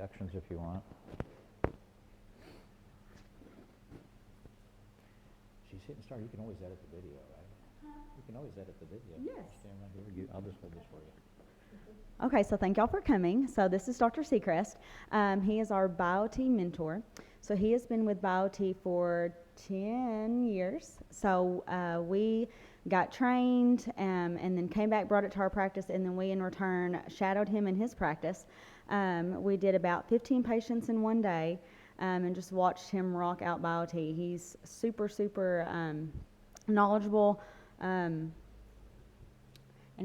introductions if you want. She's hitting start. You can always edit the video, right? You can always edit the video. Yes. Stand right here. I'll just hold this for you. Okay, so thank y'all for coming. So this is Dr. Seacrest. He is our Biote mentor. So he has been with Biote for 10 years. So we got trained and then came back, brought it to our practice, and then we in return shadowed him in his practice. We did about 15 patients in one day and just watched him rock out Biote. He's super, super knowledgeable. And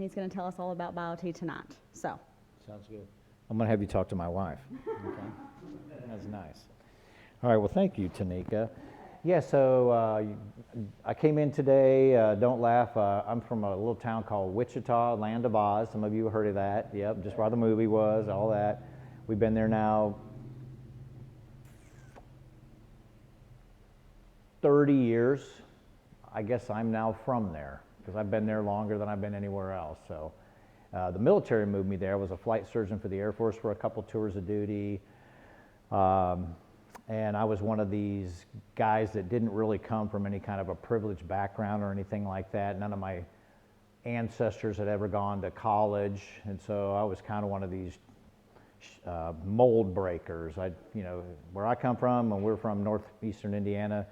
he's going to tell us all about Biote tonight. So. Sounds good. I'm going to have you talk to my wife. Okay. That's nice. All right. Well, thank you, Tanika. Yeah. So I came in today. Don't laugh. I'm from a little town called Wichita, Land of Oz. Some of you have heard of that. Yep. Just where the movie was. All that. We've been there now 30 years. I guess I'm now from there, because I've been there longer than I've been anywhere else. So the military moved me there. I was a flight surgeon for the Air Force for a couple tours of duty. And I was one of these guys that didn't really come from any kind of a privileged background or anything like that. None of my ancestors had ever gone to college. And so I was kind of one of these mold breakers. Where I come from, and we're from northeastern Indiana,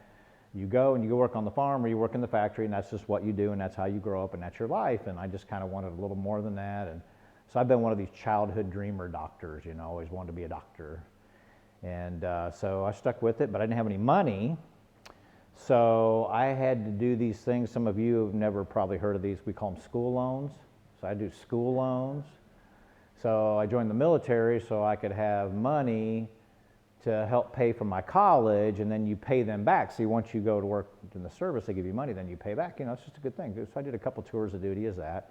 you go and you go work on the farm or you work in the factory, and that's just what you do, and that's how you grow up, and that's your life. And I just kind of wanted a little more than that. And so I've been one of these childhood dreamer doctors, always wanted to be a doctor. And so I stuck with it, but I didn't have any money. So I had to do these things. Some of you have never probably heard of these. We call them school loans. So I do school loans. So I joined the military so I could have money to help pay for my college, and then you pay them back. See, once you go to work in the service, they give you money, then you pay back. It's just a good thing. So I did a couple tours of duty as that.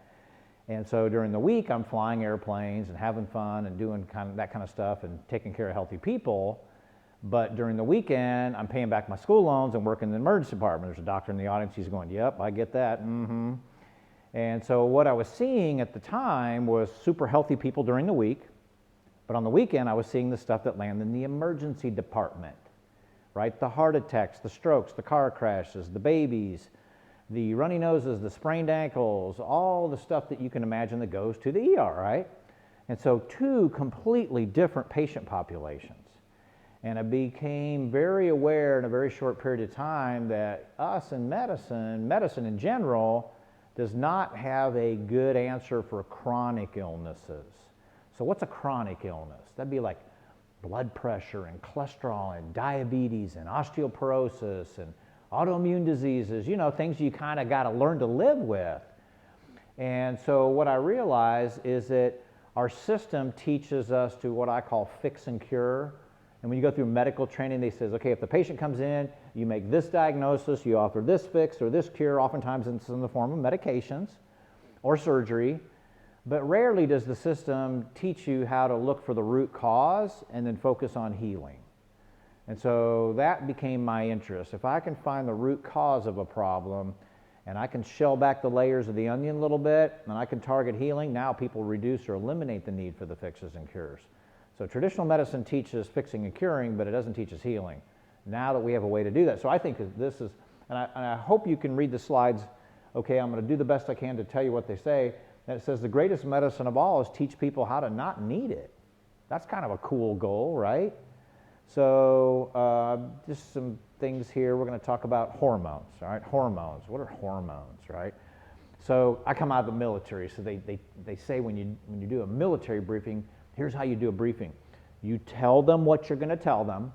And so during the week, I'm flying airplanes and having fun and doing that kind of stuff and taking care of healthy people. But during the weekend, I'm paying back my school loans and working in the emergency department. There's a doctor in the audience. He's going, yep, I get that. Mm-hmm. And so what I was seeing at the time was super healthy people during the week. But on the weekend, I was seeing the stuff that landed in the emergency department, right? The heart attacks, the strokes, the car crashes, the babies, the runny noses, the sprained ankles, all the stuff that you can imagine that goes to the ER, right? And so two completely different patient populations. And I became very aware in a very short period of time that us in medicine in general, does not have a good answer for chronic illnesses. So what's a chronic illness? That'd be like blood pressure and cholesterol and diabetes and osteoporosis and autoimmune diseases, things you kind of got to learn to live with. And so what I realize is that our system teaches us to what I call fix and cure. And when you go through medical training, they say, okay, if the patient comes in, you make this diagnosis, you offer this fix or this cure. Oftentimes it's in the form of medications or surgery. But rarely does the system teach you how to look for the root cause and then focus on healing. And so that became my interest. If I can find the root cause of a problem and I can shell back the layers of the onion a little bit and I can target healing, now people reduce or eliminate the need for the fixes and cures. So traditional medicine teaches fixing and curing, but it doesn't teach us healing. Now that we have a way to do that. So I think this is, and I hope you can read the slides. Okay, I'm going to do the best I can to tell you what they say. And it says the greatest medicine of all is teach people how to not need it. That's kind of a cool goal, right? So just some things here. We're going to talk about hormones, all right? Hormones. What are hormones, right? So I come out of the military, so they say when you do a military briefing, here's how you do a briefing. You tell them what you're going to tell them,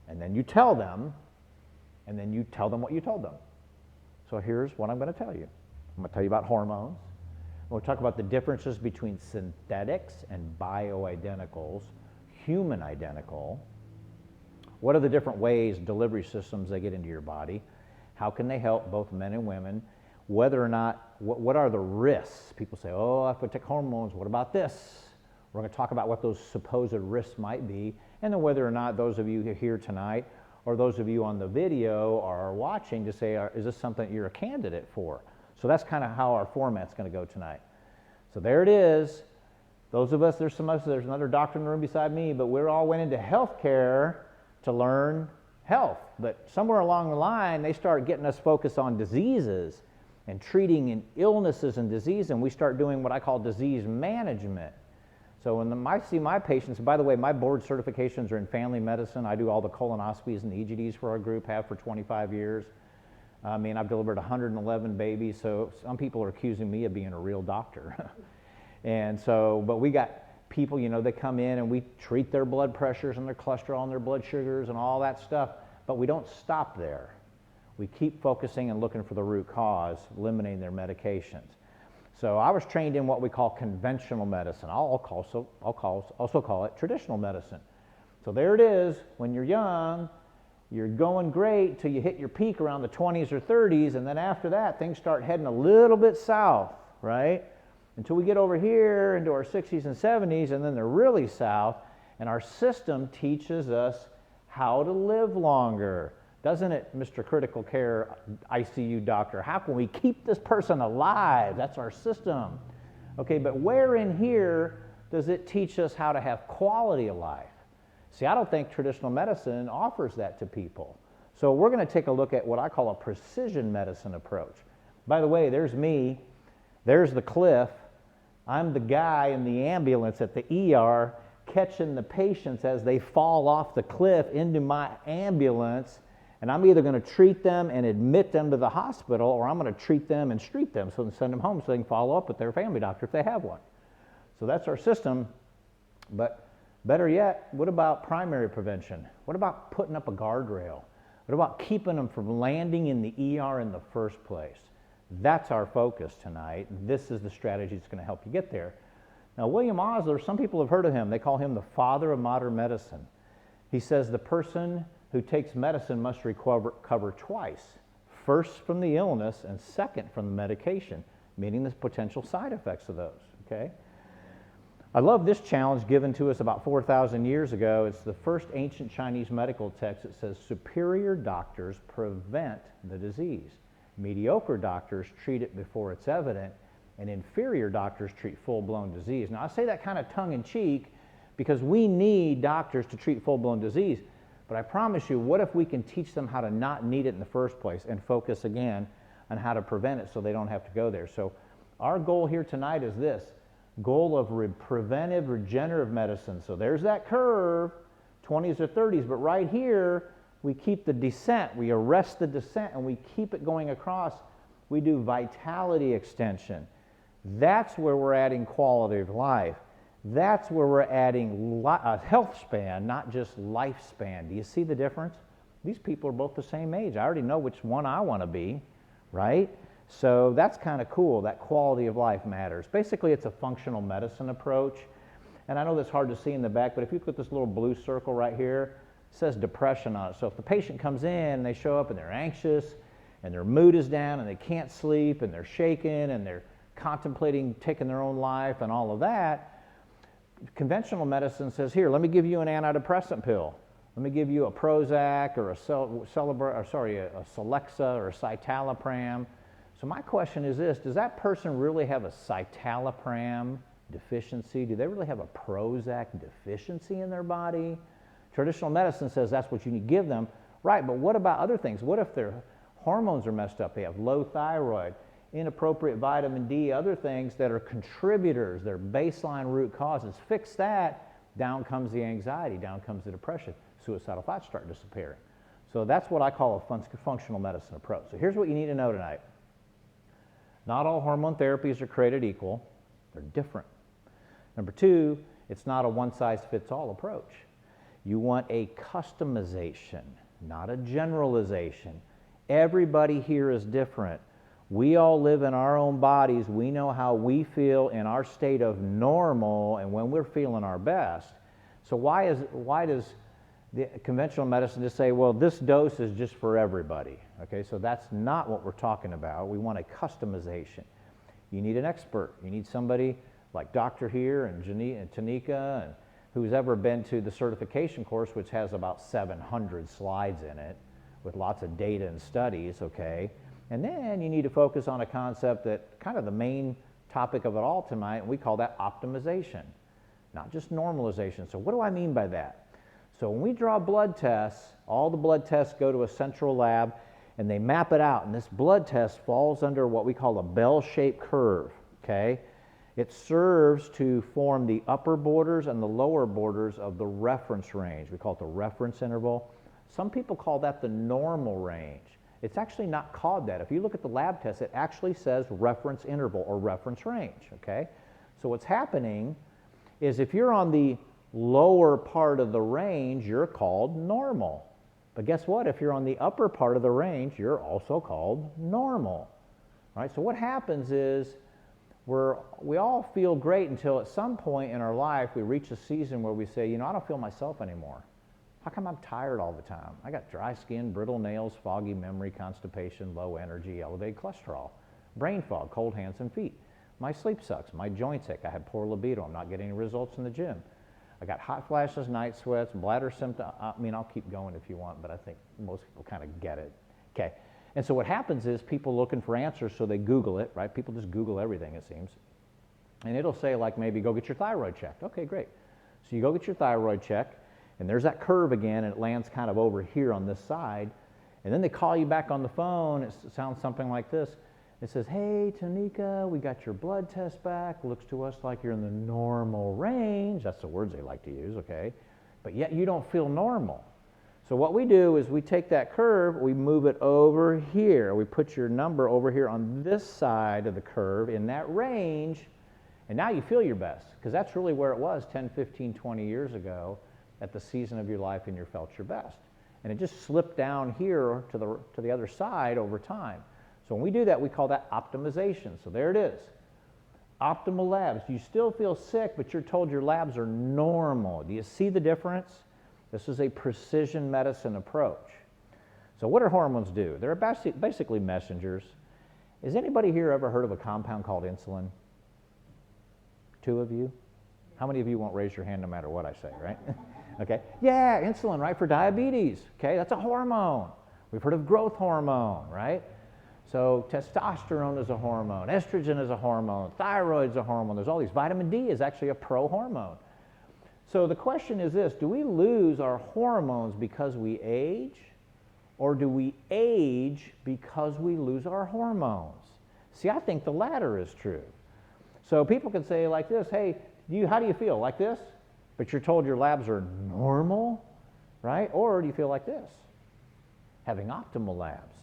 and then you tell them, and then you tell them what you told them. So here's what I'm going to tell you. I'm going to tell you about hormones. We'll talk about the differences between synthetics and bioidenticals, human identical. What are the different ways, delivery systems, they get into your body? How can they help both men and women? Whether or not, what are the risks? People say, oh, if I take hormones, what about this? We're going to talk about what those supposed risks might be, and then whether or not those of you here tonight or those of you on the video are watching to say, is this something that you're a candidate for? So that's kind of how our format's going to go tonight. So there it is. Those of us, there's another doctor in the room beside me, but we all went into healthcare to learn health. But somewhere along the line, they start getting us focused on diseases and treating illnesses and disease, and we start doing what I call disease management. So when I see my patients, by the way, my board certifications are in family medicine. I do all the colonoscopies and the EGDs for our group, have for 25 years. I mean, I've delivered 111 babies, so some people are accusing me of being a real doctor. And so, but we got people, you know, they come in and we treat their blood pressures and their cholesterol and their blood sugars and all that stuff, but we don't stop there. We keep focusing and looking for the root cause, eliminating their medications. So I was trained in what we call conventional medicine. I'll also call it traditional medicine. So there it is. When you're young, you're going great till you hit your peak around the 20s or 30s, and then after that, things start heading a little bit south, right? Until we get over here into our 60s and 70s, and then they're really south, and our system teaches us how to live longer. Doesn't it, Mr. Critical Care ICU doctor? How can we keep this person alive? That's our system. Okay, but where in here does it teach us how to have quality of life? See, I don't think traditional medicine offers that to people. So we're going to take a look at what I call a precision medicine approach. By the way, there's me, there's the cliff. I'm the guy in the ambulance at the ER catching the patients as they fall off the cliff into my ambulance. And I'm either going to treat them and admit them to the hospital, or I'm going to treat them and street them, so send them home so they can follow up with their family doctor if they have one. So that's our system. But better yet, what about primary prevention? What about putting up a guardrail? What about keeping them from landing in the ER in the first place? That's our focus tonight. This is the strategy that's going to help you get there. Now, William Osler, some people have heard of him. They call him the father of modern medicine. He says the person who takes medicine must recover twice, first from the illness and second from the medication, meaning the potential side effects of those, okay? I love this challenge given to us about 4,000 years ago. It's the first ancient Chinese medical text that says superior doctors prevent the disease. Mediocre doctors treat it before it's evident, and inferior doctors treat full-blown disease. Now, I say that kind of tongue-in-cheek because we need doctors to treat full-blown disease. But I promise you, what if we can teach them how to not need it in the first place and focus again on how to prevent it so they don't have to go there? So our goal here tonight is this, goal of preventive regenerative medicine. So there's that curve, 20s or 30s, but right here, we keep the descent. We arrest the descent and we keep it going across. We do vitality extension. That's where we're adding quality of life. That's where we're adding a health span, not just lifespan. Do you see the difference? These people are both the same age. I already know which one I want to be, right? So that's kind of cool. That quality of life matters. Basically, it's a functional medicine approach. And I know that's hard to see in the back, but if you put this little blue circle right here, it says depression on it. So if the patient comes in and they show up and they're anxious and their mood is down and they can't sleep and they're shaken and they're contemplating taking their own life and all of that, conventional medicine says, here, let me give you an antidepressant pill. Let me give you a Prozac or a Celexa or a citalopram. So my question is this, does that person really have a citalopram deficiency? Do they really have a Prozac deficiency in their body? Traditional medicine says that's what you need to give them. Right, but what about other things? What if their hormones are messed up? They have low thyroid, inappropriate vitamin D, other things that are contributors, they're baseline root causes. Fix that, down comes the anxiety, down comes the depression. Suicidal thoughts start disappearing. So that's what I call a functional medicine approach. So here's what you need to know tonight. Not all hormone therapies are created equal. They're different. Number two, it's not a one-size-fits-all approach. You want a customization, not a generalization. Everybody here is different. We all live in our own bodies. We know how we feel in our state of normal and when we're feeling our best. So why does the conventional medicine just say, well, this dose is just for everybody? Okay, so that's not what we're talking about. We want a customization. You need an expert. You need somebody like Dr. here and Tanika, and who's ever been to the certification course, which has about 700 slides in it with lots of data and studies, okay? And then you need to focus on a concept that kind of the main topic of it all tonight, and we call that optimization. not just normalization. So what do I mean by that? So when we draw blood tests, all the blood tests go to a central lab and they map it out, and this blood test falls under what we call a bell-shaped curve, okay? It serves to form the upper borders and the lower borders of the reference range. We call it the reference interval. Some people call that the normal range. It's actually not called that. If you look at the lab test, it actually says reference interval or reference range, okay? So what's happening is if you're on the lower part of the range, you're called normal. But guess what? If you're on the upper part of the range, you're also called normal. All right? So what happens is we all feel great until at some point in our life we reach a season where we say, you know, I don't feel myself anymore. How come I'm tired all the time? I got dry skin, brittle nails, foggy memory, constipation, low energy, elevated cholesterol, brain fog, cold hands and feet. My sleep sucks. My joints ache. I have poor libido. I'm not getting any results in the gym. I got hot flashes, night sweats, bladder symptoms. I mean, I'll keep going if you want, but I think most people kind of get it. Okay. And so what happens is people looking for answers, so they Google it, right? People just Google everything, it seems. And it'll say, like, maybe go get your thyroid checked. Okay, great. So you go get your thyroid check, and there's that curve again, and it lands kind of over here on this side. And then they call you back on the phone. It sounds something like this. It says, hey, Tanika, we got your blood test back. Looks to us like you're in the normal range. That's the words they like to use, okay? But yet you don't feel normal. So what we do is we take that curve, we move it over here. We put your number over here on this side of the curve in that range, and now you feel your best, because that's really where it was 10, 15, 20 years ago at the season of your life, and you felt your best. And it just slipped down here to the other side over time. So when we do that, we call that optimization. So there it is. Optimal labs. You still feel sick, but you're told your labs are normal. Do you see the difference? This is a precision medicine approach. So what do hormones do? They're basically messengers. Has anybody here ever heard of a compound called insulin? 2 of you? How many of you won't raise your hand no matter what I say, right? Okay. Yeah, insulin, right, for diabetes. Okay, that's a hormone. We've heard of growth hormone, right? So testosterone is a hormone, estrogen is a hormone, thyroid's a hormone. There's all these. Vitamin D is actually a pro-hormone. So the question is this: do we lose our hormones because we age, or do we age because we lose our hormones? See, I think the latter is true. So people can say like this, hey, how do you feel? Like this? But you're told your labs are normal, right? Or do you feel like this? Having optimal labs.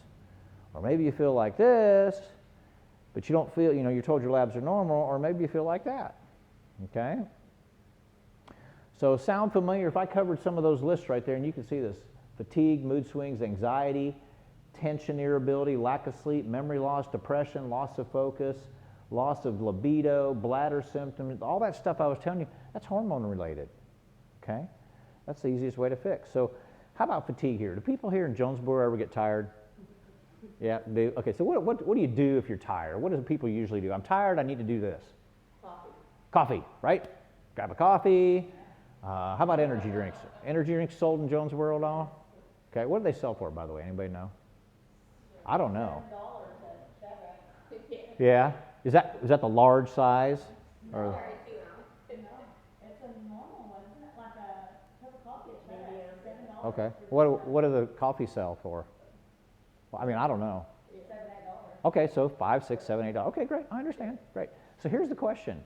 Or maybe you feel like this, but you don't feel, you're told your labs are normal, or maybe you feel like that, okay? So sound familiar? If I covered some of those lists right there, and you can see this: fatigue, mood swings, anxiety, tension, irritability, lack of sleep, memory loss, depression, loss of focus, loss of libido, bladder symptoms, all that stuff I was telling you, that's hormone related, okay? That's the easiest way to fix. So how about fatigue here? Do people here in Jonesboro ever get tired? Yeah, do. Okay, so what do you do if you're tired? What do people usually do? I'm tired, I need to do this. Coffee, right? Grab a coffee. How about energy drinks? Energy drinks sold in Jonesboro at all? Okay, what do they sell for, by the way? Anybody know? I don't know. Yeah? Is that the large size? Or? It's a normal one, isn't it? Like a cup of coffee at $7. Okay. What do the coffee sell for? Well, I mean, I don't know. $7, $8. Okay, so $5, $6, $7, $8. Okay, great. I understand. Great. So here's the question: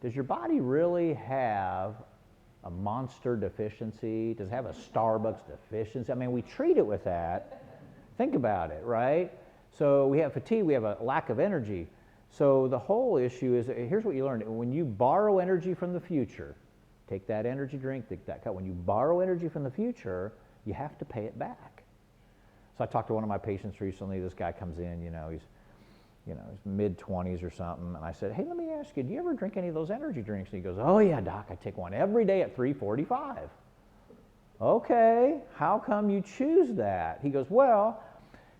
does your body really have a Monster deficiency? Does it have a Starbucks deficiency? I mean, we treat it with that. Think about it, right? So we have fatigue, we have a lack of energy. So the whole issue is, here's what you learn. When you borrow energy from the future, take that energy drink, take that cup. When you borrow energy from the future, you have to pay it back. So I talked to one of my patients recently. This guy comes in, he's mid-20s or something, and I said, hey, let me ask you, do you ever drink any of those energy drinks? And he goes, oh yeah, doc, I take one every day at 3:45. Okay, how come you choose that? He goes, well,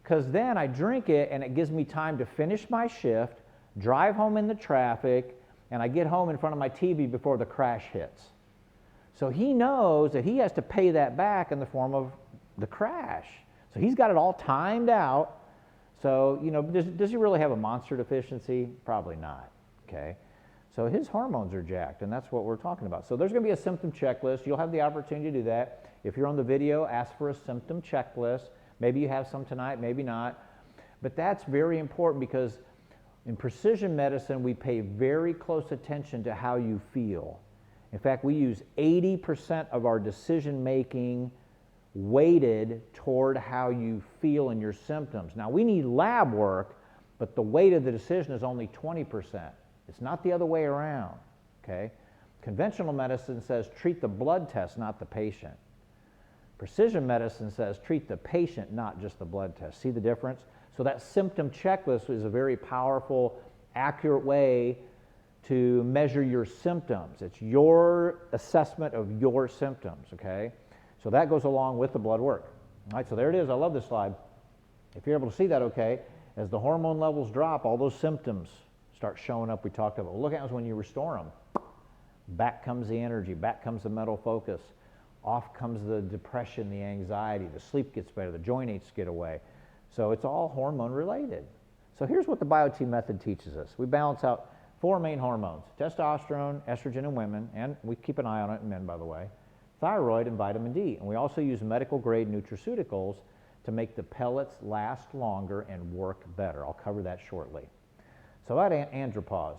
because then I drink it and it gives me time to finish my shift, drive home in the traffic, and I get home in front of my TV before the crash hits. So he knows that he has to pay that back in the form of the crash. So he's got it all timed out. So, does he really have a Monster deficiency? Probably not, okay? So his hormones are jacked, and that's what we're talking about. So there's going to be a symptom checklist. You'll have the opportunity to do that. If you're on the video, ask for a symptom checklist. Maybe you have some tonight, maybe not. But that's very important because in precision medicine, we pay very close attention to how you feel. In fact, we use 80% of our decision making weighted toward how you feel and your symptoms. Now, we need lab work, but the weight of the decision is only 20%. It's not the other way around, okay? Conventional medicine says treat the blood test, not the patient. Precision medicine says treat the patient, not just the blood test. See the difference? So that symptom checklist is a very powerful, accurate way to measure your symptoms. It's your assessment of your symptoms, okay? So that goes along with the blood work. All right, so there it is. I love this slide. If you're able to see that okay, as the hormone levels drop, all those symptoms start showing up we talked about. Look at us when you restore them. Back comes the energy, back comes the mental focus, off comes the depression, the anxiety, the sleep gets better, the joint aches get away. So it's all hormone related. So here's what the Biote method teaches us. We balance out 4 main hormones: testosterone, estrogen in women, and we keep an eye on it in men, by the way, thyroid, and vitamin D. And we also use medical grade nutraceuticals to make the pellets last longer and work better. I'll cover that shortly. So about andropause.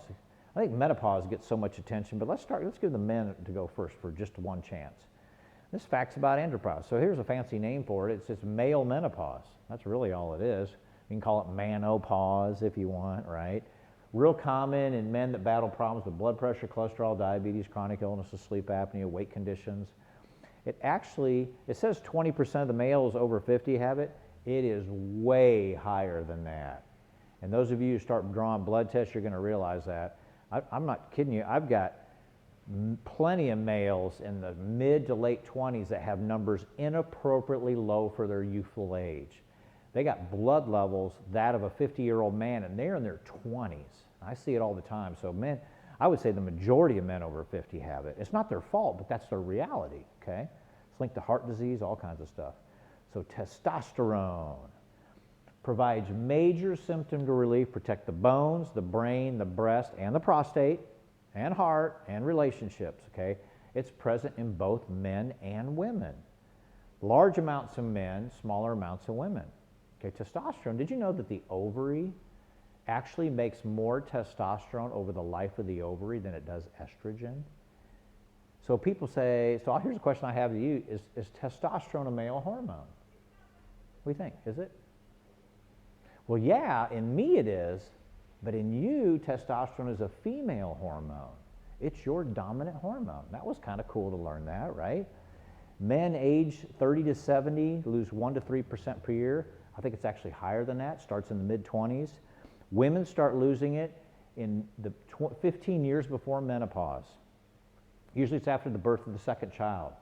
I think menopause gets so much attention, but let's give the men to go first for just one chance. This fact's about andropause. So here's a fancy name for it. It's just male menopause. That's really all it is. You can call it manopause if you want, right? Real common in men that battle problems with blood pressure, cholesterol, diabetes, chronic illnesses, sleep apnea, weight conditions. It says 20% of the males over 50 have it. It is way higher than that. And those of you who start drawing blood tests, you're going to realize that. I'm not kidding you. I've got plenty of males in the mid to late 20s that have numbers inappropriately low for their youthful age. They got blood levels that of a 50-year-old man, and they're in their 20s. I see it all the time. So men, I would say the majority of men over 50 have it. It's not their fault, but that's their reality, okay? It's linked to heart disease, all kinds of stuff. So testosterone provides major symptom to relief, protect the bones, the brain, the breast, and the prostate, and heart, and relationships, okay? It's present in both men and women. Large amounts in men, smaller amounts in women. Okay, testosterone, did you know that the ovary actually makes more testosterone over the life of the ovary than it does estrogen? So people say, so here's a question I have to you, is testosterone a male hormone? What do you think, is it? Well, yeah, in me it is, but in you, testosterone is a female hormone. It's your dominant hormone. That was kind of cool to learn that, right? Men age 30 to 70 lose 1 to 3% per year. I think it's actually higher than that, starts in the mid-20s. Women start losing it in the 15 years before menopause. Usually it's after the birth of the second child.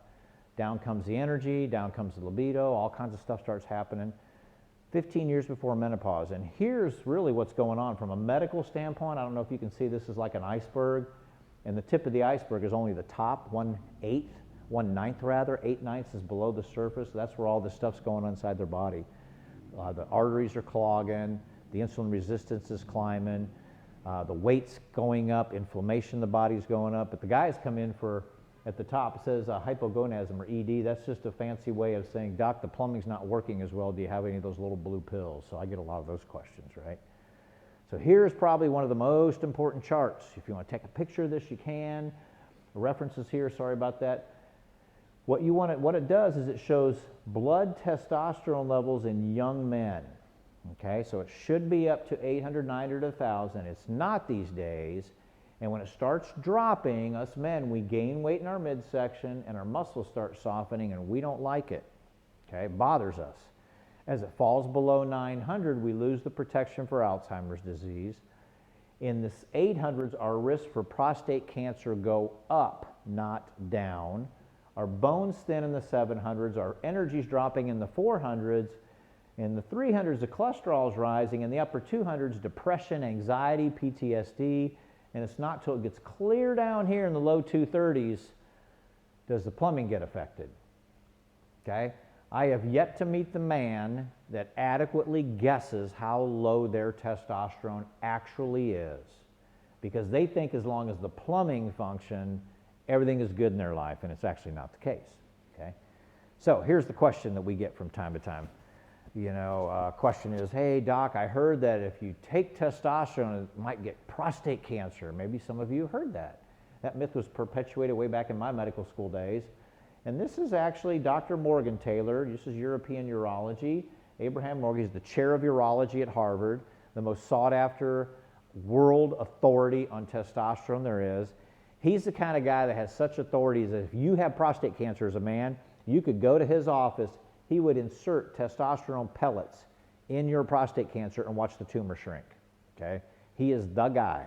Down comes the energy, down comes the libido, all kinds of stuff starts happening. 15 years before menopause. And here's really what's going on from a medical standpoint. I don't know if you can see this is like an iceberg, and the tip of the iceberg is only the top 1/8, 1/9 rather, 8/9 is below the surface. That's where all this stuff's going on inside their body. The arteries are clogging, the insulin resistance is climbing, the weight's going up, inflammation in the body's going up. But the guys come in for, at the top, it says hypogonadism or ED. That's just a fancy way of saying, Doc, the plumbing's not working as well. Do you have any of those little blue pills? So I get a lot of those questions, right? So here's probably one of the most important charts. If you want to take a picture of this, you can. The references here, sorry about that. What it does is it shows blood testosterone levels in young men. Okay, so it should be up to 800, 900, 1,000. It's not these days. And when it starts dropping, us men, we gain weight in our midsection and our muscles start softening, and we don't like it. Okay, it bothers us. As it falls below 900, we lose the protection for Alzheimer's disease. In the 800s, our risk for prostate cancer go up, not down. Our bones thin in the 700s, our energy's dropping in the 400s. In the 300s, the cholesterol's rising. In the upper 200s, depression, anxiety, PTSD. And it's not till it gets clear down here in the low 230s does the plumbing get affected. Okay? I have yet to meet the man that adequately guesses how low their testosterone actually is. because they think as long as the plumbing function, everything is good in their life, and it's actually not the case, okay? So here's the question that we get from time to time. Question is, hey, doc, I heard that if you take testosterone, it might get prostate cancer. Maybe some of you heard that. That myth was perpetuated way back in my medical school days. And this is actually Dr. Morgan Taylor. This is European urology. Abraham Morgan is the chair of urology at Harvard, the most sought after world authority on testosterone there is. He's the kind of guy that has such authority that if you have prostate cancer as a man, you could go to his office, he would insert testosterone pellets in your prostate cancer and watch the tumor shrink, okay? He is the guy.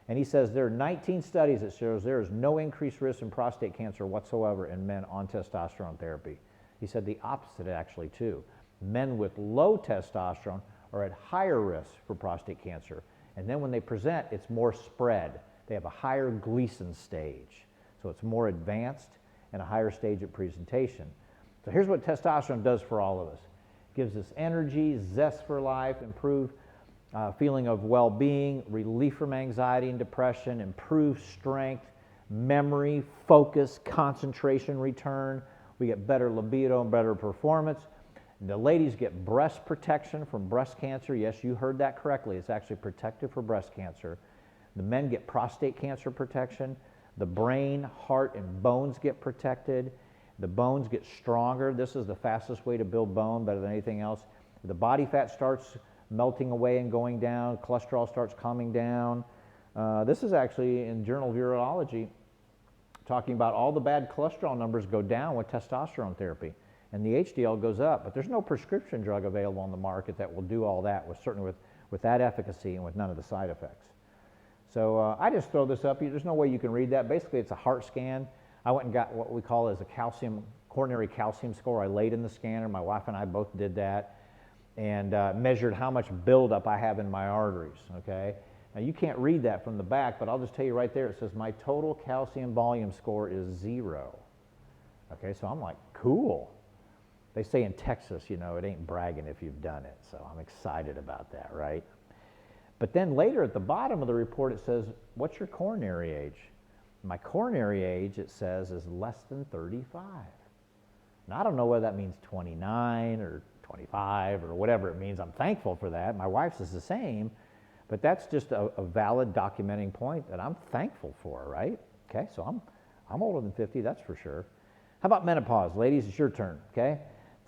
And he says there are 19 studies that shows there is no increased risk in prostate cancer whatsoever in men on testosterone therapy. He said the opposite actually too. Men with low testosterone are at higher risk for prostate cancer. And then when they present, it's more spread. They have a higher Gleason stage. So it's more advanced and a higher stage of presentation. So here's what testosterone does for all of us. It gives us energy, zest for life, improved feeling of well-being, relief from anxiety and depression, improved strength, memory, focus, concentration return. We get better libido and better performance. The ladies get breast protection from breast cancer. Yes, you heard that correctly. It's actually protective for breast cancer. The men get prostate cancer protection. The brain, heart, and bones get protected. The bones get stronger. This is the fastest way to build bone, better than anything else. The body fat starts melting away and going down. Cholesterol starts calming down. This is actually in Journal of Urology talking about all the bad cholesterol numbers go down with testosterone therapy, and the HDL goes up. But there's no prescription drug available on the market that will do all that, certainly with that efficacy and with none of the side effects. So I just throw this up. There's no way you can read that. Basically, it's a heart scan. I went and got what we call as a coronary calcium score. I laid in the scanner. My wife and I both did that, and measured how much buildup I have in my arteries, okay? Now, you can't read that from the back, but I'll just tell you right there, it says my total calcium volume score is 0. Okay, so I'm like, cool. They say in Texas, it ain't bragging if you've done it, so I'm excited about that, right? But then later at the bottom of the report, it says, what's your coronary age? My coronary age, it says, is less than 35. Now, I don't know whether that means 29 or 25 or whatever it means. I'm thankful for that. My wife's is the same, but that's just a valid documenting point that I'm thankful for, right? Okay, so I'm older than 50, that's for sure. How about menopause? Ladies, it's your turn, okay?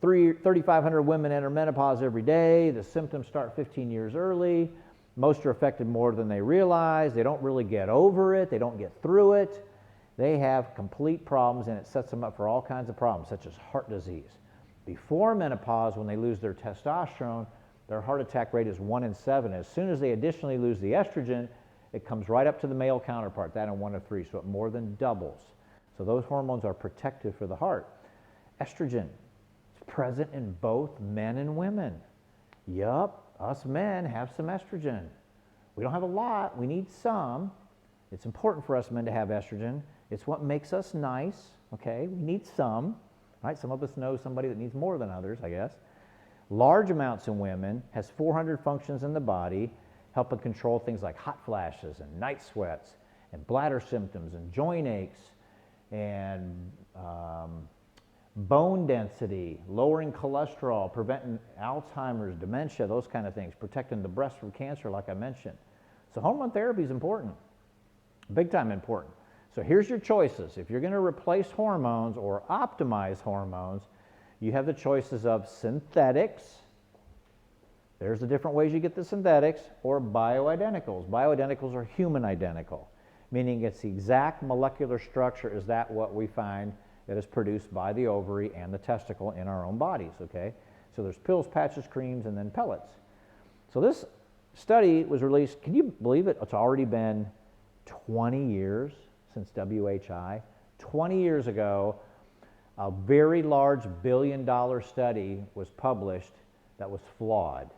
3,500 women enter menopause every day. The symptoms start 15 years early. Most are affected more than they realize. They don't really get over it. They don't get through it. They have complete problems, and it sets them up for all kinds of problems, such as heart disease. Before menopause, when they lose their testosterone, their heart attack rate is 1 in 7. As soon as they additionally lose the estrogen, it comes right up to the male counterpart, that in 1 of 3, so it more than doubles. So those hormones are protective for the heart. Estrogen is present in both men and women. Yup, us men have some estrogen. We don't have a lot, we need some. It's important for us men to have estrogen. It's what makes us nice, okay? We need some, right? Some of us know somebody that needs more than others, I guess. Large amounts in women, has 400 functions in the body, helping control things like hot flashes and night sweats and bladder symptoms and joint aches and bone density, lowering cholesterol, preventing Alzheimer's, dementia, those kind of things, protecting the breast from cancer like I mentioned. So hormone therapy is important, big time important. So here's your choices. If you're going to replace hormones or optimize hormones, you have the choices of synthetics. There's the different ways you get the synthetics, or bioidenticals. Bioidenticals are human identical, meaning it's the exact molecular structure as that what we find that is produced by the ovary and the testicle in our own bodies, okay? So there's pills, patches, creams, and then pellets. So this study was released, can you believe it? It's already been 20 years since WHI. 20 years ago, a very large billion-dollar study was published that was flawed.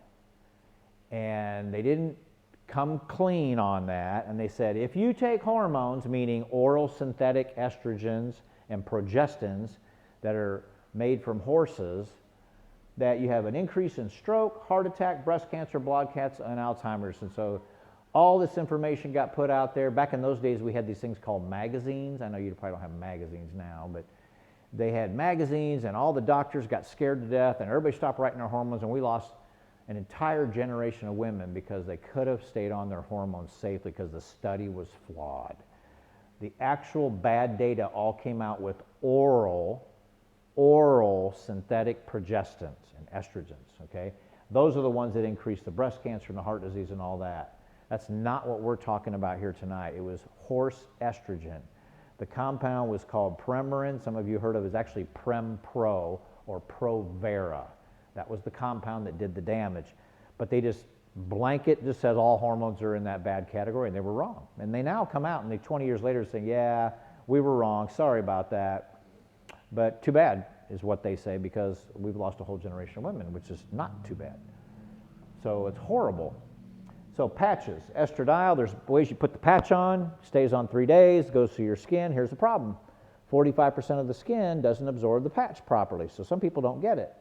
And they didn't come clean on that, and they said, if you take hormones, meaning oral synthetic estrogens and progestins that are made from horses, that you have an increase in stroke, heart attack, breast cancer, blood cancer, and Alzheimer's. And so All this information got put out there. Back in those days, we had these things called magazines. I know you probably don't have magazines now, but they had magazines, and all the doctors got scared to death, and everybody stopped writing their hormones, and we lost an entire generation of women because they could have stayed on their hormones safely because the study was flawed. The actual bad data all came out with oral synthetic progestins and estrogens, okay? Those are the ones that increase the breast cancer and the heart disease and all that. That's not what we're talking about here tonight. It was horse estrogen. The compound was called Premarin. Some of you heard of it as actually Prem-Pro or Provera. That was the compound that did the damage. But they just blanket just says all hormones are in that bad category, and they were wrong. And they now come out and they 20 years later say, yeah, we were wrong, sorry about that. But too bad is what they say, because we've lost a whole generation of women, which is not too bad. So it's horrible. So patches, estradiol, there's ways you put the patch on, stays on 3 days, goes through your skin. Here's the problem. 45% of the skin doesn't absorb the patch properly, so some people don't get it.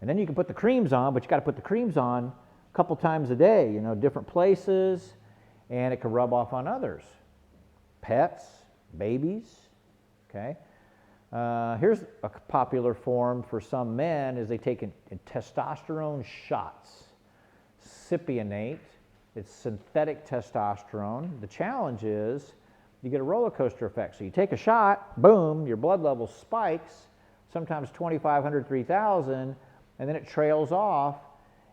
And then you can put the creams on, but you got to put the creams on a couple times a day, you know, different places, and it can rub off on others. Pets, babies, okay? Here's a popular form for some men is they take testosterone shots. Cypionate, it's synthetic testosterone. The challenge is you get a roller coaster effect. So you take a shot, boom, your blood level spikes, sometimes 2,500, 3,000, and then it trails off,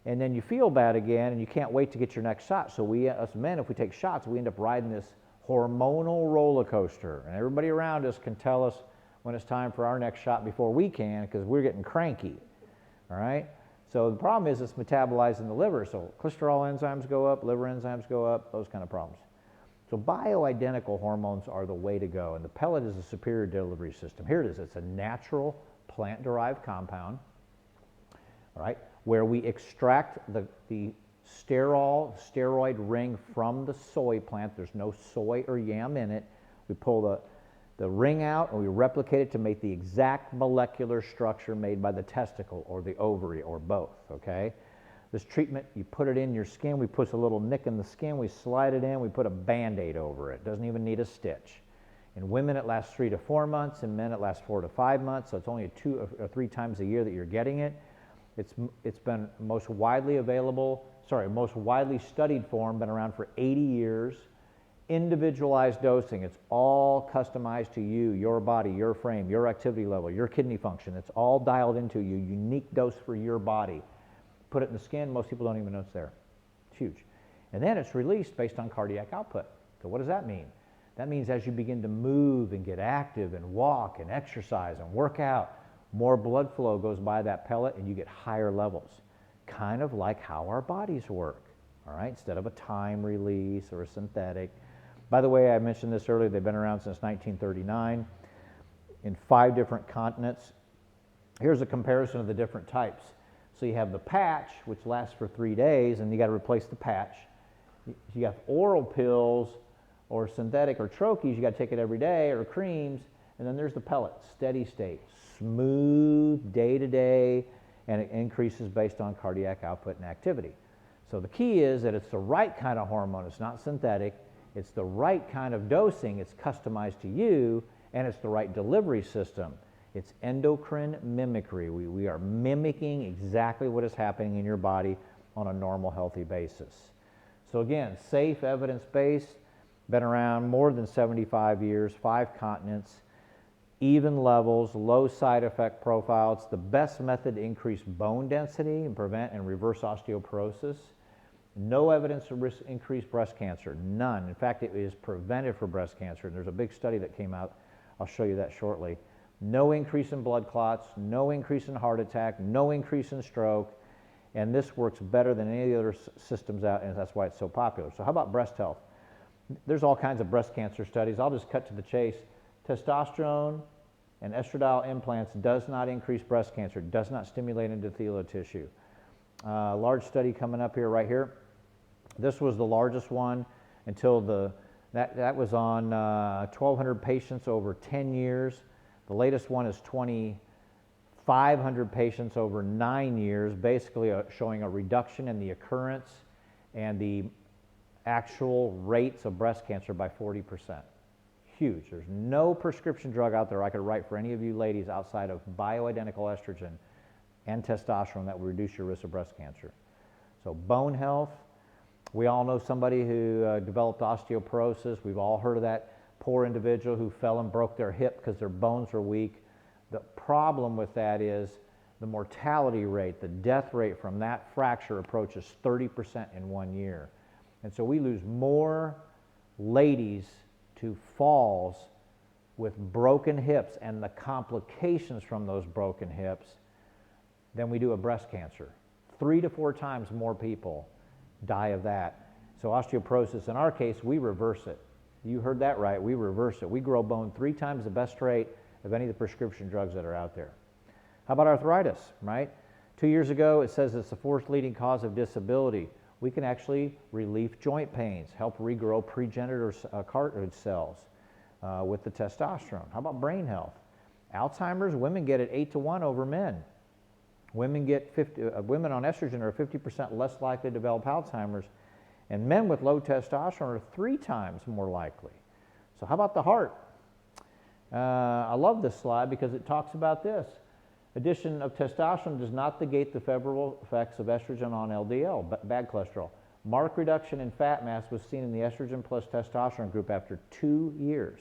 and then you feel bad again, and you can't wait to get your next shot. So we, us men, if we take shots, we end up riding this hormonal roller coaster, and everybody around us can tell us when it's time for our next shot before we can, because we're getting cranky, all right? So the problem is it's metabolized in the liver, so cholesterol enzymes go up, liver enzymes go up, those kind of problems. So bioidentical hormones are the way to go, and the pellet is a superior delivery system. Here it is. It's a natural plant-derived compound, all right, where we extract the steroid ring from the soy plant. There's no soy or yam in it. We pull the ring out and we replicate it to make the exact molecular structure made by the testicle or the ovary or both, okay? This treatment, you put it in your skin, we put a little nick in the skin, we slide it in, we put a Band-Aid over it. Doesn't even need a stitch. In women, it lasts 3 to 4 months. In men, it lasts 4 to 5 months, so it's only 2 or 3 times a year that you're getting it. It's been most widely studied form, been around for 80 years. Individualized dosing, it's all customized to you, your body, your frame, your activity level, your kidney function. It's all dialed into you, unique dose for your body. Put it in the skin, most people don't even know it's there. It's huge. And then it's released based on cardiac output. So what does that mean? That means as you begin to move and get active and walk and exercise and work out, more blood flow goes by that pellet and you get higher levels. Kind of like how our bodies work, all right? Instead of a time release or a synthetic. By the way, I mentioned this earlier, they've been around since 1939 in 5 different continents. Here's a comparison of the different types. So you have the patch, which lasts for 3 days, and you got to replace the patch. You have oral pills or synthetic or troches, you got to take it every day, or creams, and then there's the pellet, steady state, smooth day to day, and it increases based on cardiac output and activity. So the key is that it's the right kind of hormone, it's not synthetic, it's the right kind of dosing, it's customized to you, and it's the right delivery system. It's endocrine mimicry. We are mimicking exactly what is happening in your body on a normal, healthy basis. So again, safe, evidence-based, been around more than 75 years, 5 continents, even levels, low side effect profile. It's the best method to increase bone density and prevent and reverse osteoporosis. No evidence of increased breast cancer, none. In fact, it is preventive for breast cancer. And there's a big study that came out. I'll show you that shortly. No increase in blood clots, no increase in heart attack, no increase in stroke. And this works better than any of the other systems out, and that's why it's so popular. So how about breast health? There's all kinds of breast cancer studies. I'll just cut to the chase. Testosterone and estradiol implants does not increase breast cancer, does not stimulate endothelial tissue. Large study coming up here, right here. This was the largest one until that was on 1,200 patients over 10 years. The latest one is 2,500 patients over 9 years, basically showing a reduction in the occurrence and the actual rates of breast cancer by 40%. Huge. There's no prescription drug out there I could write for any of you ladies outside of bioidentical estrogen and testosterone that will reduce your risk of breast cancer. So bone health, we all know somebody who developed osteoporosis. We've all heard of that poor individual who fell and broke their hip because their bones were weak. The problem with that is the mortality rate, the death rate from that fracture approaches 30% in 1 year. And so we lose more ladies to falls with broken hips and the complications from those broken hips than we do of breast cancer. 3 to 4 times more people die of that. So osteoporosis, in our case, we reverse it. You heard that right, we reverse it. We grow bone 3 times the best rate of any of the prescription drugs that are out there. How about arthritis, right? 2 years ago, it says it's the 4th leading cause of disability. We can actually relieve joint pains, help regrow progenitor cartilage cells with the testosterone. How about brain health? Alzheimer's, women get it 8 to 1 over men. Women on estrogen are 50% less likely to develop Alzheimer's, and men with low testosterone are 3 times more likely. So how about the heart? I love this slide because it talks about this. Addition of testosterone does not negate the favorable effects of estrogen on LDL, bad cholesterol. Marked reduction in fat mass was seen in the estrogen plus testosterone group after 2 years.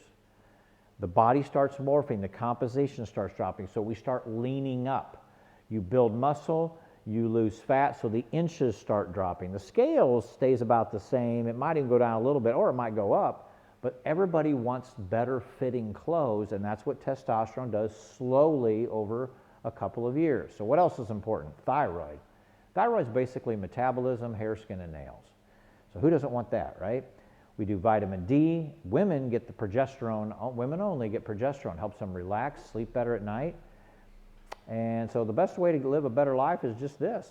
The body starts morphing, the composition starts dropping, so we start leaning up. You build muscle, you lose fat, so the inches start dropping. The scale stays about the same. It might even go down a little bit, or it might go up, but everybody wants better fitting clothes, and that's what testosterone does slowly over a couple of years. So what else is important? Thyroid. Thyroid is basically metabolism, hair, skin, and nails. So who doesn't want that, right? We do vitamin D. Women get the progesterone. Women only get progesterone. Helps them relax, sleep better at night. And so the best way to live a better life is just this.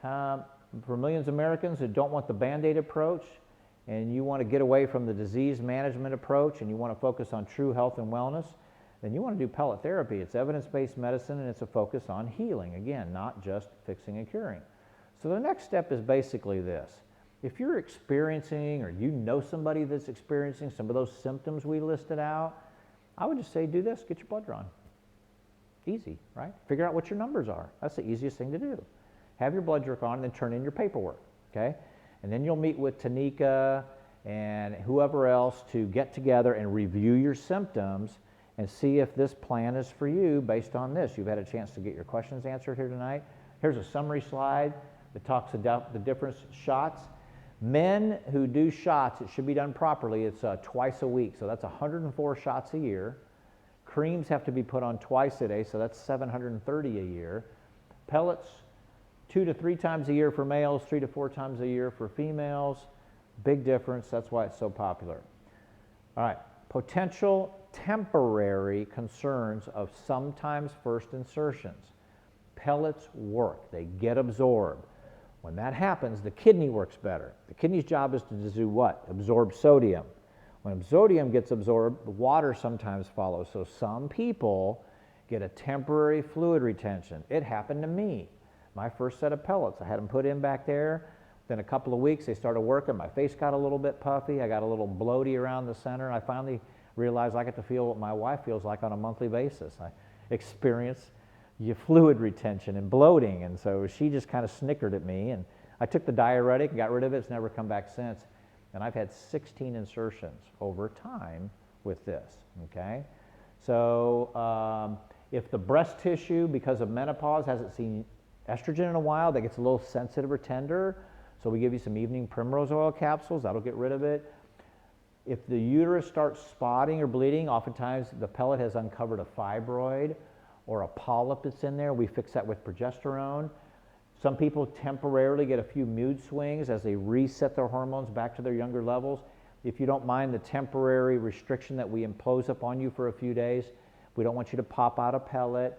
For millions of Americans who don't want the Band-Aid approach, and you want to get away from the disease management approach, and you want to focus on true health and wellness, then you want to do pellet therapy. It's evidence-based medicine, and it's a focus on healing. Again, not just fixing and curing. So the next step is basically this. If you're experiencing, or you know somebody that's experiencing some of those symptoms we listed out, I would just say do this, get your blood drawn. Easy, right? Figure out what your numbers are. That's the easiest thing to do. Have your blood work on, and then turn in your paperwork, okay? And then you'll meet with Tanika and whoever else to get together and review your symptoms and see if this plan is for you based on this. You've had a chance to get your questions answered here tonight. Here's a summary slide that talks about the different shots. Men who do shots, it should be done properly. It's twice a week, so that's 104 shots a year. Creams have to be put on twice a day, so that's 730 a year. Pellets, 2 to 3 times a year for males, 3 to 4 times a year for females. Big difference, that's why it's so popular. All right, potential temporary concerns of sometimes first insertions. Pellets work, they get absorbed. When that happens, the kidney works better. The kidney's job is to do what? Absorb sodium. When sodium gets absorbed, the water sometimes follows. So some people get a temporary fluid retention. It happened to me. My first set of pellets, I had them put in back there. Then a couple of weeks, they started working. My face got a little bit puffy. I got a little bloaty around the center. I finally realized I get to feel what my wife feels like on a monthly basis. I experience fluid retention and bloating, and so she just kind of snickered at me, and I took the diuretic and got rid of it. It's never come back since, and I've had 16 insertions over time with this, okay? So if the breast tissue, because of menopause, hasn't seen estrogen in a while, that gets a little sensitive or tender, so we give you some evening primrose oil capsules. That'll get rid of it. If the uterus starts spotting or bleeding, oftentimes the pellet has uncovered a fibroid or a polyp that's in there. We fix that with progesterone. Some people temporarily get a few mood swings as they reset their hormones back to their younger levels. If you don't mind the temporary restriction that we impose upon you for a few days, we don't want you to pop out a pellet.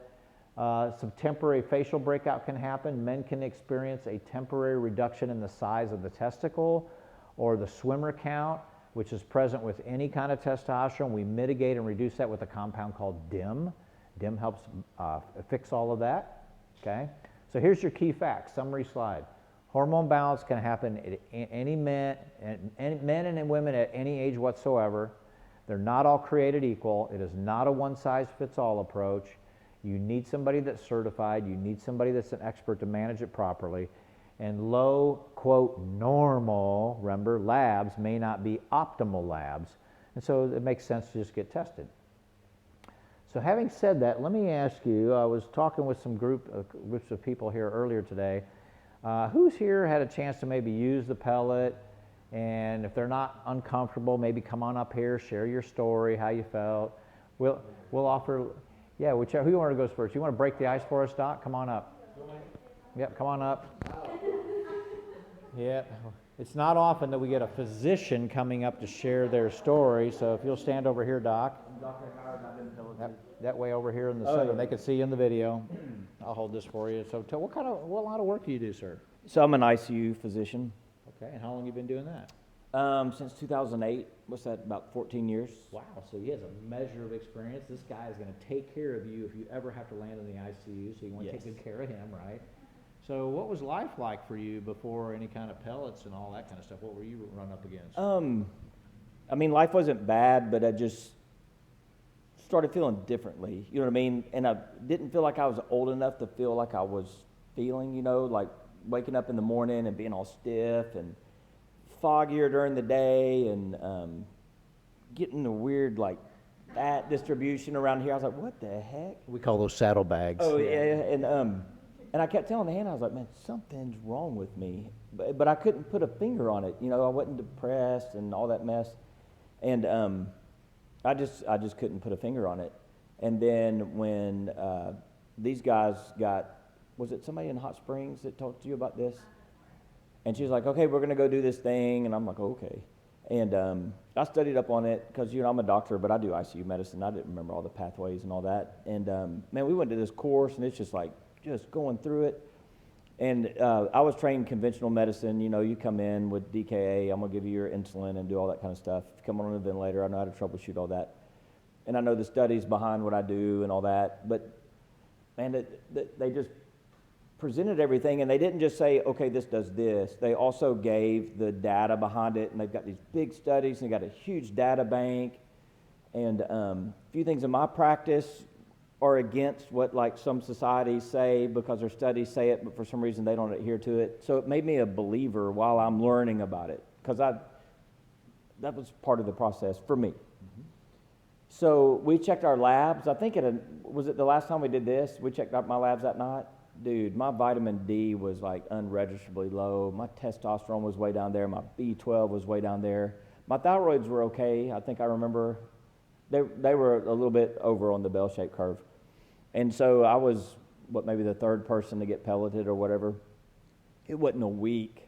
Some temporary facial breakout can happen. Men can experience a temporary reduction in the size of the testicle or the swimmer count, which is present with any kind of testosterone. We mitigate and reduce that with a compound called DIM. DIM helps fix all of that, okay? So here's your key facts, summary slide. Hormone balance can happen at any men and women at any age whatsoever. They're not all created equal. It is not a one-size-fits-all approach. You need somebody that's certified. You need somebody that's an expert to manage it properly. And low, quote, normal, remember, labs may not be optimal labs. And so it makes sense to just get tested. So having said that, let me ask you, I was talking with some groups of people here earlier today. Who's here had a chance to maybe use the pellet? And if they're not uncomfortable, maybe come on up here, share your story, how you felt. We'll offer, yeah, whichever, who you want to go first? You want to break the ice for us, Doc? Come on up. Yep, come on up. Yep. It's not often that we get a physician coming up to share their story, so if you'll stand over here, Doc. Dr. Howard, I've been pelleted. That way over here in the center, they can see you in the video. I'll hold this for you. So what line of work do you do, sir? So I'm an ICU physician. Okay, and how long have you been doing that? Since 2008. What's that, about 14 years? Wow, so he has a measure of experience. This guy is going to take care of you if you ever have to land in the ICU, so you want to Yes. take good care of him, right? So what was life like for you before any kind of pellets and all that kind of stuff? What were you run up against? I mean, life wasn't bad, but I just started feeling differently. You know what I mean? And I didn't feel like I was old enough to feel like I was feeling, you know, like waking up in the morning and being all stiff and foggier during the day and getting a weird, like, fat distribution around here. I was like, what the heck? We call those saddlebags. Oh, yeah, and I kept telling Hannah, I was like, man, something's wrong with me. But I couldn't put a finger on it. You know, I wasn't depressed and all that mess. And I just couldn't put a finger on it. And then when these guys was it somebody in Hot Springs that talked to you about this? And she was like, okay, we're going to go do this thing. And I'm like, okay. And I studied up on it because, you know, I'm a doctor, but I do ICU medicine. I didn't remember all the pathways and all that. And, man, we went to this course, and it's just like, just going through it. And I was trained conventional medicine. You know, you come in with DKA, I'm going to give you your insulin and do all that kind of stuff. If you come on a ventilator, I know how to troubleshoot all that. And I know the studies behind what I do and all that. But, man, they just presented everything, and they didn't just say, okay, this does this. They also gave the data behind it, and they've got these big studies, and they've got a huge data bank. And a few things in my practice are against what, like, some societies say because their studies say it, but for some reason they don't adhere to it. So it made me a believer while I'm learning about it, because that was part of the process for me. Mm-hmm. So we checked our labs. I think was it the last time we did this? We checked out my labs that night. Dude, my vitamin D was like unregisterably low. My testosterone was way down there. My B12 was way down there. My thyroids were okay. I think I remember they were a little bit over on the bell-shaped curve. And so I was, maybe the third person to get pelleted or whatever. It wasn't a week.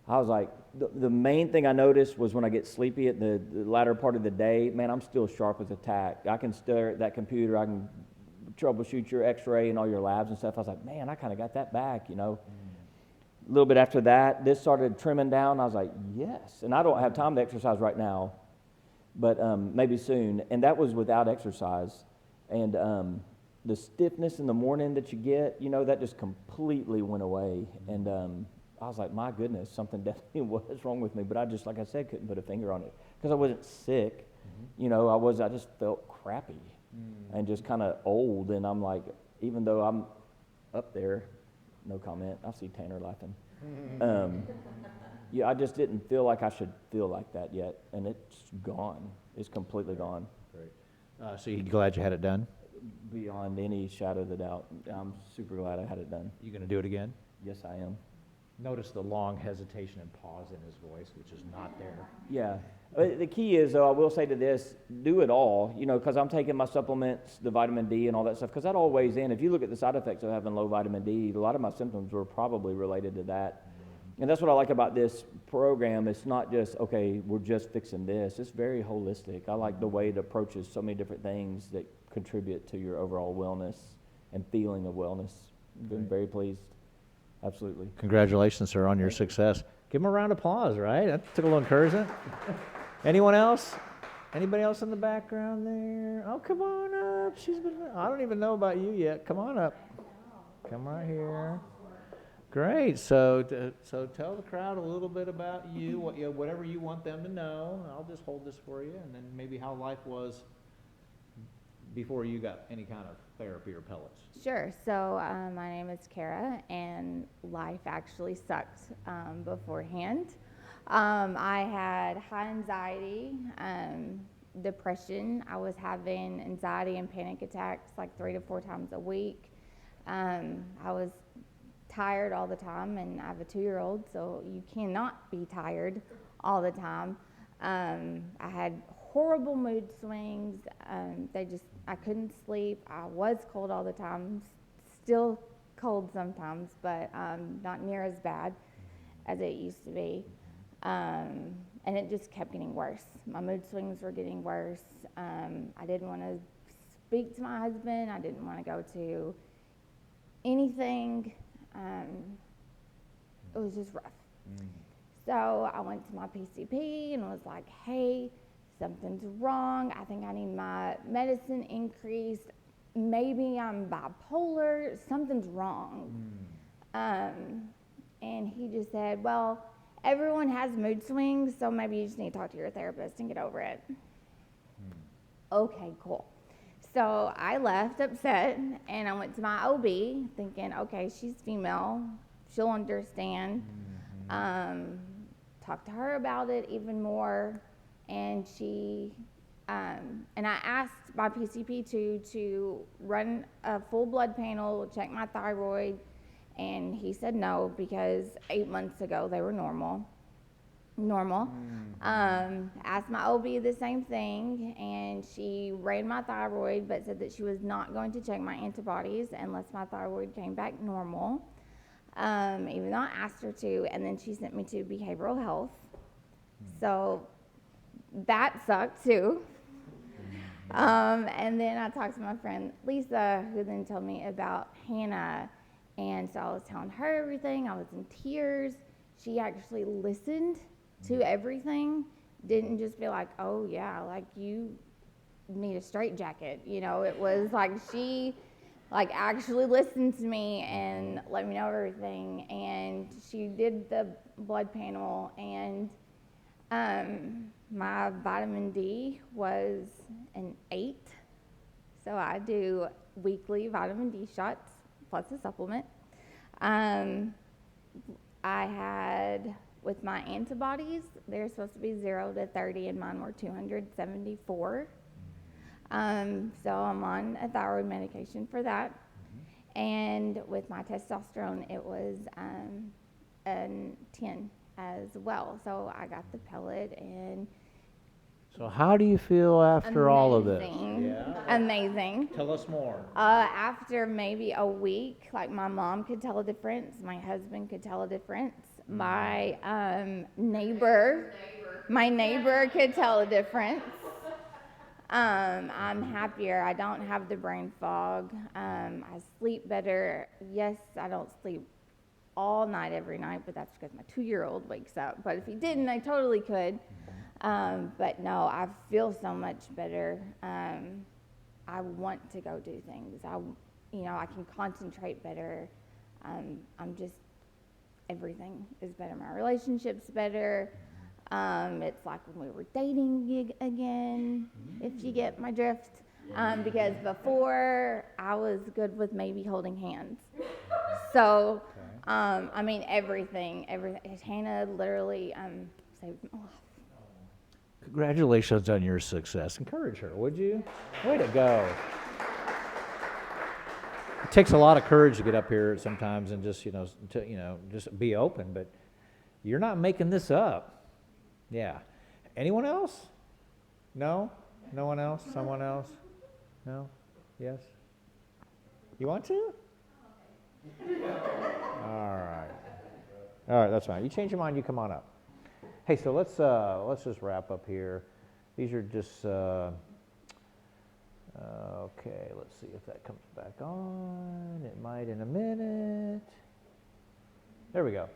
I was like, the main thing I noticed was when I get sleepy at the latter part of the day, man, I'm still sharp as a tack. I can stare at that computer. I can troubleshoot your x-ray and all your labs and stuff. I was like, man, I kind of got that back, you know. A little bit after that, this started trimming down. I was like, yes. And I don't have time to exercise right now, but maybe soon. And that was without exercise. And the stiffness in the morning that you get, you know, that just completely went away. And I was like, my goodness, something definitely was wrong with me. But I just, like I said, couldn't put a finger on it because I wasn't sick. Mm-hmm. You know, I just felt crappy. And just kind of old, and I'm like, even though I'm up there, no comment. I see Tanner laughing. Yeah, I just didn't feel like I should feel like that yet, and it's gone. It's completely gone. Great. So you're glad you had it done? Beyond any shadow of a doubt. I'm super glad I had it done. You going to do it again? Yes, I am. Notice the long hesitation and pause in his voice, which is not there. Yeah. The key is, though, I will say to this, do it all, you know, because I'm taking my supplements, the vitamin D and all that stuff, because that all weighs in. If you look at the side effects of having low vitamin D, a lot of my symptoms were probably related to that. And that's what I like about this program. It's not just, okay, we're just fixing this. It's very holistic. I like the way it approaches so many different things that contribute to your overall wellness and feeling of wellness. Been very pleased. Absolutely. Congratulations, sir, on your success. Give him a round of applause, right? That took a little encouragement. Anyone else? Anybody else in the background there? Oh, come on up. I don't even know about you yet. Come on up. Come right here. Great. So tell the crowd a little bit about you, whatever you want them to know. I'll just hold this for you, and then maybe how life was before you got any kind of therapy or pellets. Sure. So my name is Kara, and life actually sucked beforehand. I had high anxiety, depression. I was having anxiety and panic attacks like 3 to 4 times a week. I was tired all the time, and I have a 2-year-old, so you cannot be tired all the time. I had horrible mood swings. I couldn't sleep. I was cold all the time, still cold sometimes, but not near as bad as it used to be. And it just kept getting worse. My mood swings were getting worse. I didn't want to speak to my husband. I didn't want to go to anything. It was just rough. So I went to my PCP and was like, hey, something's wrong. I think I need my medicine increased. Maybe I'm bipolar. Something's wrong. And he just said, well, everyone has mood swings, so maybe you just need to talk to your therapist and get over it. Okay, cool. So I left upset, and I went to my OB thinking, okay, she's female. She'll understand. Talked to her about it even more. And and I asked my PCP to run a full blood panel, check my thyroid, and he said no because 8 months ago they were normal. Asked my OB the same thing, and she ran my thyroid, but said that she was not going to check my antibodies unless my thyroid came back normal, even though I asked her to, and then she sent me to behavioral health. So that sucked too. And then I talked to my friend Lisa, who then told me about Hannah. And so I was telling her everything. I was in tears. She actually listened to everything. Didn't just be like, oh yeah, like you need a straitjacket. You know, it was like she actually listened to me and let me know everything. And she did the blood panel, and my vitamin D was an 8. So I do weekly vitamin D shots plus a supplement. I had, with my antibodies, they're supposed to be 0 to 30, and mine were 274. So I'm on a thyroid medication for that. And with my testosterone, it was a 10 as well. So I got the pellet, and So how do you feel after all of this? Amazing. Tell us more. After maybe a week, like my mom could tell a difference, my husband could tell a difference, my neighbor could tell a difference. I'm happier. I don't have the brain fog. I sleep better. Yes, I don't sleep all night every night, but that's because my 2-year-old wakes up. But if he didn't, I totally could. But no, I feel so much better. I want to go do things. I can concentrate better. Everything is better. My relationship's better. It's like when we were dating again, if you get my drift. Because before, I was good with maybe holding hands. So, everything. Hannah literally saved my life. Congratulations on your success. Encourage her, would you? Way to go. It takes a lot of courage to get up here sometimes and just, just be open, but you're not making this up. Yeah. Anyone else? No? No one else? Someone else? No? Yes? You want to? All right. All right, that's fine. You change your mind, you come on up. Hey, so let's just wrap up here. These are just okay. Let's see if that comes back on. It might in a minute. There we go.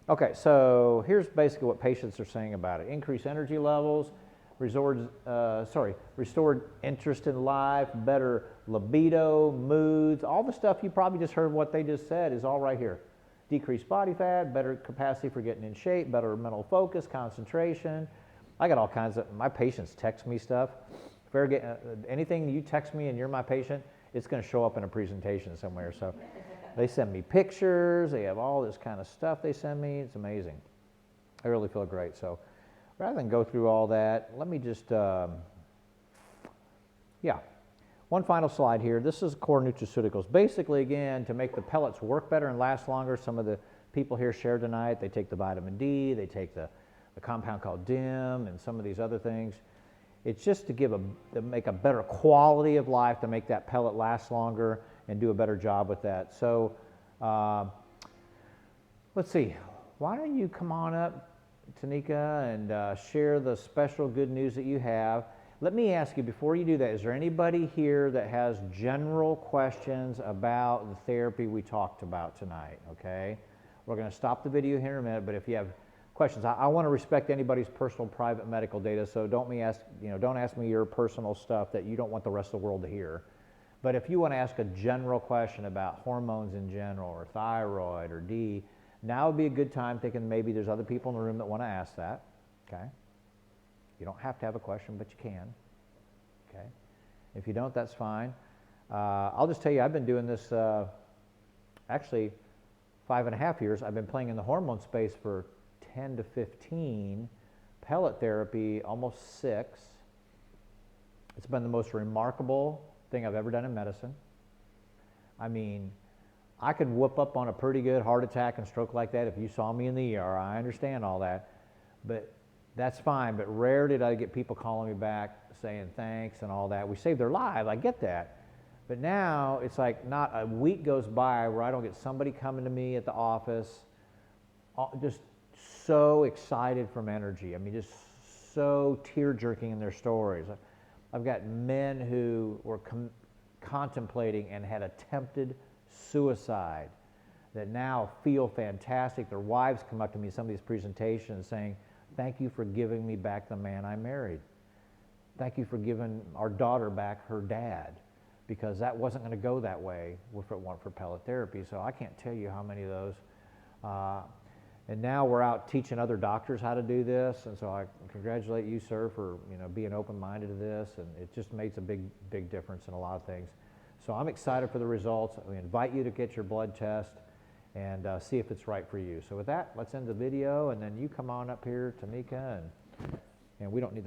Okay, so here's basically what patients are saying about it: increased energy levels, restored interest in life, better libido, moods, all the stuff you probably just heard what they just said is all right here. decreased body fat, better capacity for getting in shape, better mental focus, concentration. I got all kinds of, my patients text me stuff. If I ever get, anything you text me and you're my patient, it's going to show up in a presentation somewhere. So they send me pictures. They have all this kind of stuff they send me. It's amazing. I really feel great. So rather than go through all that, let me just, one final slide here. This is core nutraceuticals. Basically, again, to make the pellets work better and last longer, some of the people here shared tonight, they take the vitamin D, they take the compound called DIM, and some of these other things. It's just to make a better quality of life, to make that pellet last longer and do a better job with that. So let's see. Why don't you come on up, Tanika, and share the special good news that you have. Let me ask you, before you do that, is there anybody here that has general questions about the therapy we talked about tonight, okay? We're going to stop the video here in a minute, but if you have questions, I want to respect anybody's personal private medical data, so don't ask me your personal stuff that you don't want the rest of the world to hear. But if you want to ask a general question about hormones in general, or thyroid, or D, now would be a good time, thinking maybe there's other people in the room that want to ask that, okay? You don't have to have a question, but you can, okay? If you don't, that's fine. I'll just tell you, I've been doing this, actually, 5.5 years. I've been playing in the hormone space for 10 to 15, pellet therapy, almost 6. It's been the most remarkable thing I've ever done in medicine. I mean, I could whoop up on a pretty good heart attack and stroke like that if you saw me in the ER. I understand all that, but that's fine. But rare did I get people calling me back saying thanks and all that. We saved their lives, I get that. But now it's like not a week goes by where I don't get somebody coming to me at the office just so excited from energy. I mean, just so tear-jerking in their stories. I've got men who were contemplating and had attempted suicide that now feel fantastic. Their wives come up to me in some of these presentations saying, thank you for giving me back the man I married. Thank you for giving our daughter back her dad, because that wasn't going to go that way if it weren't for pellet therapy. So I can't tell you how many of those. And now we're out teaching other doctors how to do this, and so I congratulate you, sir, for being open-minded to this, and it just makes a big, big difference in a lot of things. So I'm excited for the results. We invite you to get your blood test and see if it's right for you. So with that, let's end the video, and then you come on up here, Tanika, and we don't need